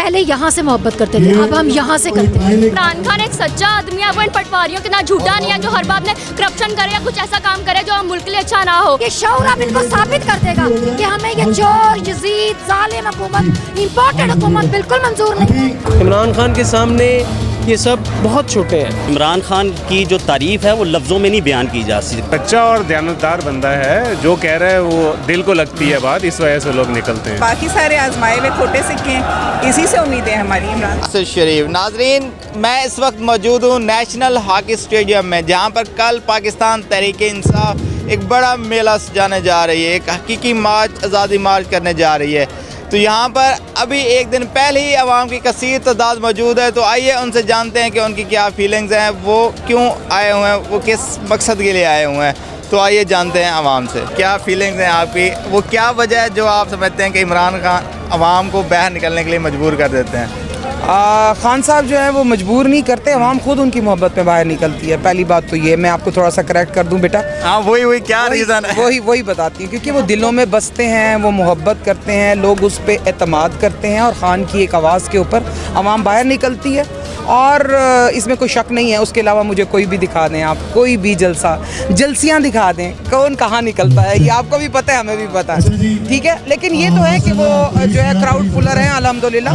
पहले यहाँ से मोहब्बत करते थे, अब हम यहाँ से करते हैं। इमरान खान एक सच्चा आदमी है, वो इन पटवारियों के ना झूठा नहीं है जो हर बात में करप्शन करे या कुछ ऐसा काम करे जो मुल्क के लिए अच्छा ना हो। ये शऊर अब इनको साबित कर देगा कि हमें ये चोर, यजीद, जालिम हुकूमत, इम्पोर्टेड हुकूमत बिल्कुल मंजूर नहीं। इमरान खान के सामने ये सब बहुत छोटे हैं। इमरान खान की जो तारीफ है वो लफ्ज़ों में नहीं बयान की जा सकती। सच्चा और दयानतदार बंदा है, जो कह रहा है वो दिल को लगती है बात, इस वजह से लोग निकलते हैं। बाकी सारे आजमाए हुए खोटे सिक्के हैं, इसी से उम्मीदें हमारी इमरान शरीफ। नाजरीन, मैं इस वक्त मौजूद हूँ नेशनल हॉकी स्टेडियम में, जहाँ पर कल पाकिस्तान तहरीक-ए-इंसाफ एक बड़ा मेला सजाने जा रही है, एक हकीकी मार्च, आज़ादी मार्च करने जा रही है। तो यहाँ पर अभी एक दिन पहले ही आवाम की कसीर तादाद मौजूद है, तो आइए उनसे जानते हैं कि उनकी क्या फीलिंग्स हैं, वो क्यों आए हुए हैं, वो किस मकसद के लिए आए हुए हैं। तो आइए जानते हैं आवाम से क्या फीलिंग्स हैं आपकी, वो क्या वजह है जो आप समझते हैं कि इमरान खान आवाम को बाहर निकलने के लिए मजबूर कर देते हैं। खान साहब जो है वो मजबूर नहीं करते, अवाम खुद उनकी मोहब्बत में बाहर निकलती है। पहली बात तो ये, मैं आपको थोड़ा सा करेक्ट कर दूं बेटा। हाँ, वही क्या रीज़न है? वही बताती हूँ, क्योंकि वो दिलों में बसते हैं, वो मोहब्बत करते हैं, लोग उस पर एतमाद करते हैं, और ख़ान की एक आवाज़ के ऊपर अवाम बाहर निकलती है। और इसमें कोई शक नहीं है। उसके अलावा मुझे कोई भी दिखा दें आप, कोई भी जलसियाँ दिखा दें, कौन कहाँ निकलता है, ये आपको भी पता है, हमें भी पता है, ठीक है। लेकिन ये तो है कि वो जो है क्राउड पुलर हैं अल्हम्दुलिल्लाह।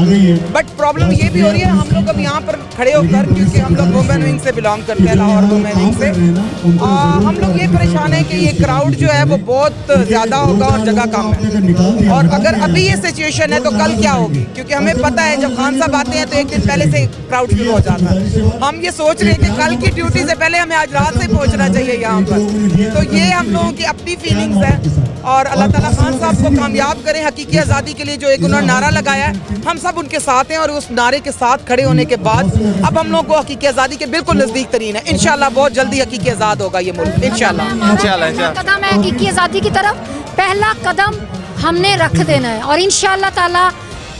बट प्रॉब्लम ये भी हो रही है, हम लोग अब यहाँ पर खड़े होकर, क्योंकि हम लोग वुमेन विंग से बिलोंग करते हैं, लाहौर वुमेन विंग से, हम लोग ये परेशान हैं कि ये क्राउड जो है वो बहुत ज़्यादा होगा और जगह कम है। और अगर अभी ये सिचुएशन है तो कल क्या होगी, क्योंकि हमें पता है जब खान साहब आते हैं तो एक दिन पहले से क्राउड शुरू हो जाता है। हम ये सोच रहे हैं कि कल की ड्यूटी से पहले हमें आज रात से पहुंचना चाहिए यहाँ पर। तो ये हम लोगों की अपनी फीलिंग्स है, और अल्लाह ताला खान साहब को कामयाब करें हकीकी आज़ादी के लिए। जो एक उन्होंने नारा लगाया है, हम सब उनके साथ हैं, और उस नारे के साथ खड़े होने के बाद अब हम लोग को हकीकी आज़ादी के बिल्कुल नज़दीक तरीन है। इंशाल्लाह बहुत जल्दी हकीकी आज़ाद होगा ये मुल्क, इंशाल्लाह। कदम है हकीकी आज़ादी की तरफ, पहला कदम हमने रख देना है, और इंशाल्लाह ताला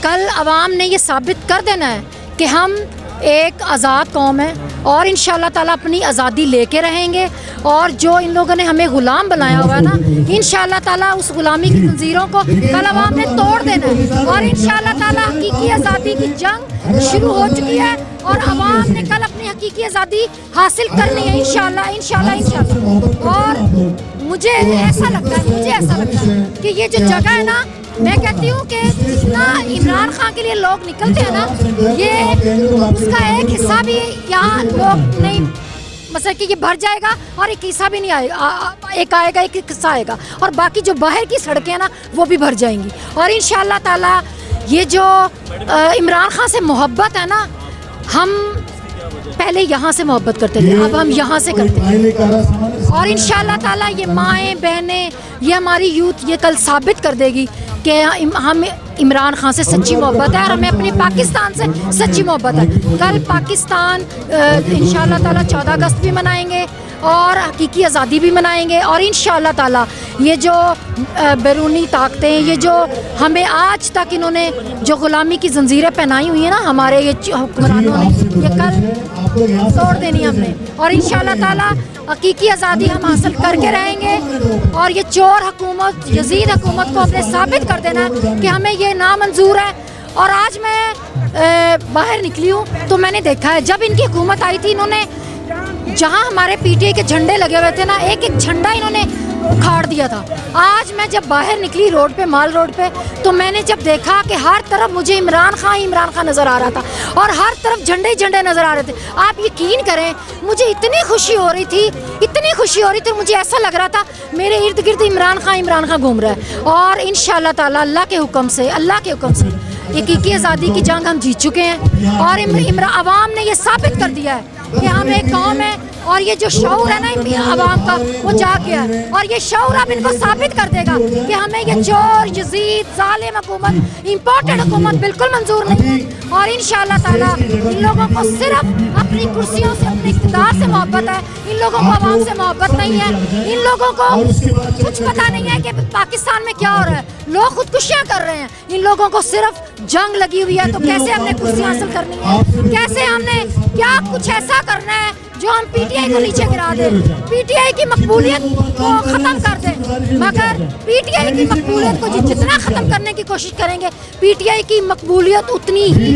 कल अवाम ने ये साबित कर देना है कि हम एक आज़ाद कौम है, और इंशाल्लाह ताला अपनी आज़ादी लेके रहेंगे। और जो इन लोगों ने हमें ग़ुलाम बनाया हुआ है ना, इंशाल्लाह ताला उस ग़ुलामी की जंजीरों को कल अवाम ने तोड़ देना है, और इंशाल्लाह ताला हकीकी आज़ादी की जंग शुरू हो चुकी है, और अवाम ने कल अपनी हकीकी आज़ादी हासिल करनी है इंशाल्लाह, इंशाल्लाह, इंशाल्लाह। और मुझे ऐसा लगता है कि ये जो जगह है ना, मैं कहती हूँ कि जितना इमरान खान के लिए लोग निकलते हैं ना, ये उसका एक हिस्सा भी यहाँ लोग नहीं, मतलब कि ये भर जाएगा, और एक हिस्सा भी नहीं आएगा, एक आएगा, एक हिस्सा आएगा, और बाकी जो बाहर की सड़कें हैं ना वो भी भर जाएंगी। और इंशाल्लाह ताला ये जो इमरान खान से मोहब्बत है ना, हम पहले यहाँ से मोहब्बत करते थे, अब हम यहाँ से करते हैं। और इंशाल्लाह ताला ये माएँ बहनें, ये हमारी यूथ ये कल साबित कर देगी कि हम इमरान खान से सच्ची मोहब्बत है, और हमें अपने पाकिस्तान से सच्ची मोहब्बत है। कल पाकिस्तान इंशाल्लाह ताला 14 अगस्त भी मनाएंगे, और हकीकी आज़ादी भी मनाएंगे। और इंशाल्लाह ताला ये जो बैरूनी ताकतें, ये जो हमें आज तक इन्होंने जो ग़ुलामी की जंजीरें पहनाई हुई हैं ना हमारे ये हुक्मरानों ने, ये कल तोड़ देनी हमने, और इंशाल्लाह ताला हकीकी आज़ादी हम हासिल करके रहेंगे। और ये चोर हुकूमत, यजीद हुकूमत को अपने साबित कर देना है कि हमें ये नामंजूर है। और आज मैं बाहर निकली हूँ तो मैंने देखा है, जब इनकी हुकूमत आई थी, इन्होंने जहाँ हमारे पीटीआई के झंडे लगे हुए थे ना, एक एक झंडा इन्होंने उखाड़ दिया था। आज मैं जब बाहर निकली रोड पे, माल रोड पे, तो मैंने जब देखा कि हर तरफ मुझे इमरान खान नज़र आ रहा था, और हर तरफ झंडे ही झंडे नज़र आ रहे थे। आप यकीन करें, मुझे इतनी खुशी हो रही थी, मुझे ऐसा लग रहा था मेरे इर्द गिर्द इमरान खान घूम रहा है। और इंशाल्लाह ताला अल्लाह के हुक्म से हकीकी आज़ादी की जंग हम जीत चुके हैं, और अवाम ने ये साबित कर दिया है कि हम एक कौम है, और ये जो शऊर है ना अवाम का, वो जाग गया है। और ये शऊर अब इनको साबित कर देगा कि हमें ये चोर, यजीद, जालिम हुकूमत, इम्पोर्टेड हुकूमत बिल्कुल मंजूर नहीं है। और इंशाल्लाह ताला इन लोगों को सिर्फ अपनी कुर्सियों से, अपने इक़्तिदार से मोहब्बत है, इन लोगों को अवाम से मोहब्बत नहीं है। इन लोगों को कुछ पता नहीं है कि पाकिस्तान में क्या हो रहा है, लोग खुदकुशियाँ कर रहे हैं। इन लोगों को सिर्फ जंग लगी हुई है, तो कैसे हमने कुर्सी हासिल करनी है, कैसे हमने क्या कुछ ऐसा करना है जो हम पीटीआई को नीचे गिरा दें, पीटीआई की मकबूलियत को ख़त्म कर दें। मगर पीटीआई की मकबूलियत को जितना ख़त्म करने की कोशिश करेंगे, पीटीआई की मकबूलियत उतनी ही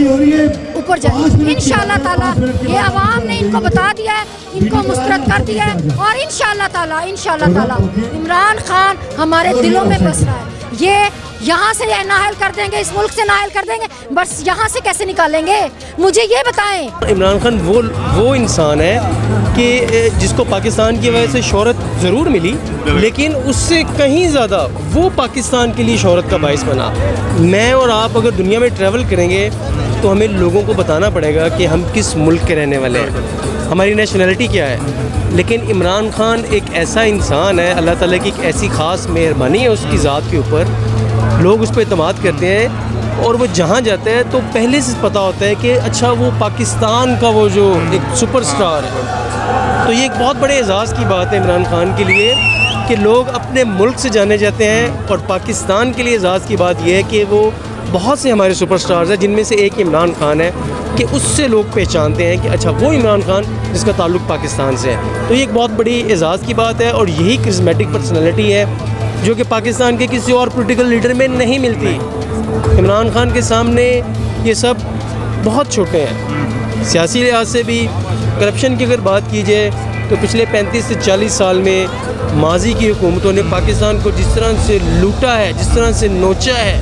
ऊपर जाएगी इंशाअल्लाह ताला। ये आवाम ने इनको बता दिया है, इनको मुस्तरद कर दिया है, और इंशाअल्लाह ताला इमरान खान हमारे दिलों में बस रहा है। ये यहाँ से नाहल कर देंगे, इस मुल्क से नाहल कर देंगे, बस यहाँ से कैसे निकालेंगे मुझे ये बताएं। इमरान खान वो इंसान है कि जिसको पाकिस्तान की वजह से शोहरत ज़रूर मिली, लेकिन उससे कहीं ज़्यादा वो पाकिस्तान के लिए शोहरत का बाइस बना। मैं और आप अगर दुनिया में ट्रैवल करेंगे तो हमें लोगों को बताना पड़ेगा कि हम किस मुल्क के रहने वाले हैं, हमारी नेशनलिटी क्या है। लेकिन इमरान खान एक ऐसा इंसान है, अल्लाह ताला की एक ऐसी ख़ास मेहरबानी है उसकी ज़ात के ऊपर, लोग उस पर एतमाद करते हैं और वो जहाँ जाते हैं तो पहले से पता होता है कि अच्छा वो पाकिस्तान का वो जो एक सुपरस्टार है। तो ये एक बहुत बड़े एजाज़ की बात है इमरान खान के लिए कि लोग अपने मुल्क से जाने जाते हैं, और पाकिस्तान के लिए एजाज़ की बात यह है कि वो बहुत से हमारे सुपरस्टार्स हैं जिनमें से एक इमरान खान है कि उससे लोग पहचानते हैं कि अच्छा वो इमरान खान जिसका ताल्लुक़ पाकिस्तान से है। तो ये एक बहुत बड़ी एजाज़ की बात है, और यही करिस्मेटिक पर्सनैलिटी है जो कि पाकिस्तान के किसी और पॉलिटिकल लीडर में नहीं मिलती। इमरान खान के सामने ये सब बहुत छोटे हैं। सियासी लिहाज से भी करप्शन की अगर बात की जाए तो पिछले 35 से 40 साल में माजी की हुकूमतों ने पाकिस्तान को जिस तरह से लूटा है, जिस तरह से नोचा है,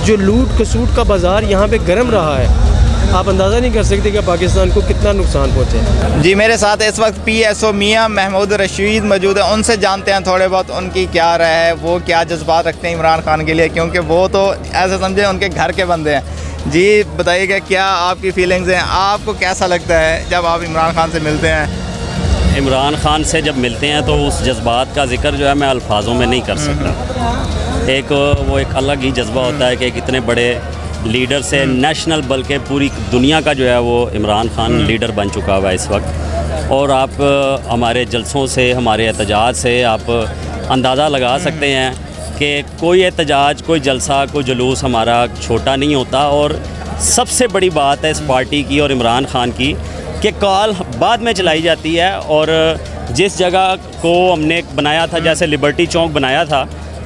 जो लूट खसूट का बाज़ार यहाँ पे गर्म रहा है, आप अंदाज़ा नहीं कर सकते कि पाकिस्तान को कितना नुकसान पहुँचे। जी, मेरे साथ इस वक्त PSO मियाँ महमूद रशीद मौजूद है, उनसे जानते हैं थोड़े बहुत उनकी क्या राय है, वो क्या जज्बात रखते हैं इमरान खान के लिए, क्योंकि वो तो ऐसे समझे उनके घर के बंदे हैं। जी बताइएगा, क्या आपकी फीलिंग्स हैं, आपको कैसा लगता है जब आप इमरान खान से मिलते हैं? इमरान खान से जब मिलते हैं तो उस जज्बात का जिक्र जो है मैं अल्फाजों में नहीं कर सकता। एक अलग ही जज्बा होता है कि इतने बड़े लीडर से नेशनल बल्कि पूरी दुनिया का जो है वो इमरान खान लीडर बन चुका हुआ है इस वक्त। और आप हमारे जलसों से, हमारे एहतजाज से आप अंदाज़ा लगा सकते हैं कि कोई एहतजाज, कोई जलसा, कोई जुलूस हमारा छोटा नहीं होता। और सबसे बड़ी बात है इस पार्टी की और इमरान खान की कि कॉल बाद में चलाई जाती है, और जिस जगह को हमने बनाया था, जैसे लिबर्टी चौक बनाया था,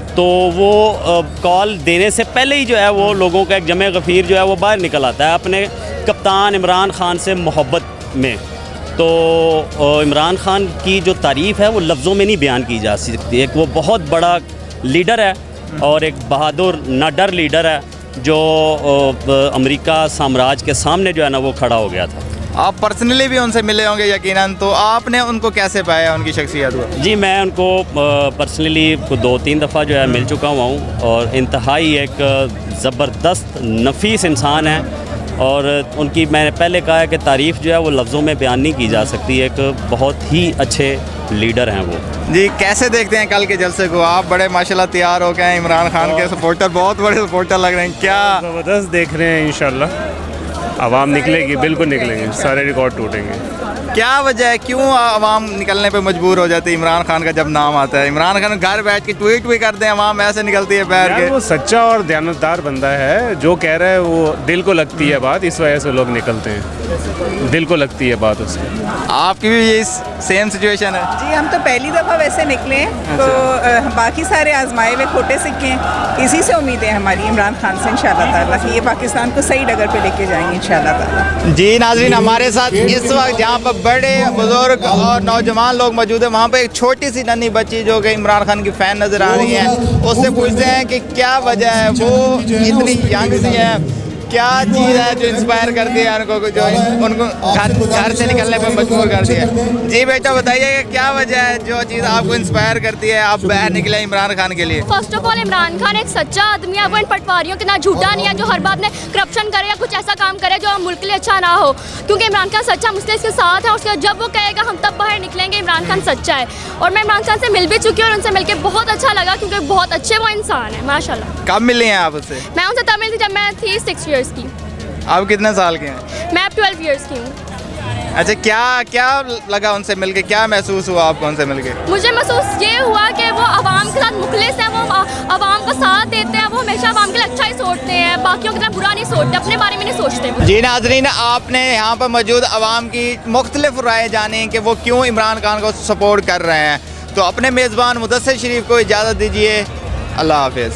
तो वो कॉल देने से पहले ही जो है वो लोगों का एक जमे गफ़ीर जो है वो बाहर निकल आता है अपने कप्तान इमरान खान से मोहब्बत में। तो इमरान खान की जो तारीफ़ है वो लफ्ज़ों में नहीं बयान की जा सकती। एक वो बहुत बड़ा लीडर है और एक बहादुर नाडर लीडर है जो अमेरिका साम्राज्य के सामने जो है ना वो खड़ा हो गया था। आप पर्सनली भी उनसे मिले होंगे यकीनन, तो आपने उनको कैसे पाया, उनकी शख्सियत को? जी, मैं उनको पर्सनली 2-3 दफ़ा जो है मिल चुका हुआ हूँ, और इंतहाई एक ज़बरदस्त नफीस इंसान है, और उनकी मैंने पहले कहा है कि तारीफ़ जो है वो लफ्ज़ों में बयान नहीं की जा सकती। एक बहुत ही अच्छे लीडर हैं वो। जी, कैसे देखते हैं कल के जलसे को? आप बड़े माशाल्लाह तैयार हो गए हैं, इमरान खान के सपोर्टर, बहुत बड़े सपोर्टर लग रहे हैं, क्या ज़बरदस्त देख रहे हैं। इंशाल्लाह आवाम निकलेगी, बिल्कुल निकलेंगे, सारे रिकॉर्ड टूटेंगे। क्या वजह है, क्यों आवाम निकलने पे मजबूर हो जाती है इमरान खान का जब नाम आता है? इमरान खान घर बैठ के ट्वीट भी करते हैं, आवाम ऐसे निकलती है बैठ के। वो सच्चा और दयानतदार बंदा है, जो कह रहा है वो दिल को लगती है बात, इस वजह से लोग निकलते हैं, दिल को लगती है बात उसकी। आपकी भी ये सेम सिचुएशन है? जी, हम तो पहली दफ़ा वैसे निकले हैं, तो बाकी सारे आजमाए हुए खोटे सिक्के हैं, इसी से उम्मीदें हमारी इमरान खान से इंशाअल्लाह ताला कि ये पाकिस्तान को सही डगर पे लेके जाएंगे इंशाअल्लाह ताला। जी नाज़रीन, हमारे साथ इस वक्त जहाँ पर बड़े बुजुर्ग और नौजवान लोग मौजूद हैं, वहाँ पर एक छोटी सी नन्ही बच्ची जो कि इमरान खान की फ़ैन नज़र आ रही है, उससे पूछते हैं कि क्या वजह है, वो इतनी यंग सी है, क्या चीज़ है जो इंस्पायर करती है उनको, जो उनको घर से निकलने पे मजबूर करती है? जी बेटा बताइए क्या वजह है जो चीज़ आपको इंस्पायर करती है, आप बाहर निकले इमरान खान के लिए? First of all Imran Khan एक सच्चा आदमी है, वो इन पटवारियों के ना झूठा नहीं है जो हर बात में करप्शन करे या कुछ ऐसा काम करे जो मुल्क के लिए अच्छा ना हो। क्योंकि इमरान खान सच्चा मुस्लिम के साथ है, उसके जब वो कहेगा हम तब बाहर निकलेंगे। इमरान खान सच्चा है, और मैं इमरान खान से मिल भी चुकी हूँ, और उनसे मिलकर बहुत अच्छा लगा क्योंकि बहुत अच्छे वो इंसान है माशाल्लाह। कब मिले हैं आप उससे? मैं उनसे तब मिली थी जब मैं थी 6 ईयर्स की। आप कितने साल के हैं? मैं अब 12 ईयर्स की हूँ। अच्छा, क्या लगा उनसे मिलके, क्या महसूस हुआ आपको उनसे मिलके? मुझे महसूस ये हुआ कि वो आवाम के साथ मुखलिस हैं, वो आवाम का साथ देते हैं, वो हमेशा आवाम के लिए अच्छा ही सोचते हैं। बाकियों की तरह बुरा नहीं सोचते, अपने बारे में नहीं सोचते वो। जी नाजरीन, आपने यहाँ पर मौजूद आवाम की मुख्तलिफ राय जानी कि वो क्यों इमरान खान को सपोर्ट कर रहे हैं। तो अपने मेज़बान मुदस्सिर शरीफ को इजाज़त दीजिए। अल्लाह हाफिज़।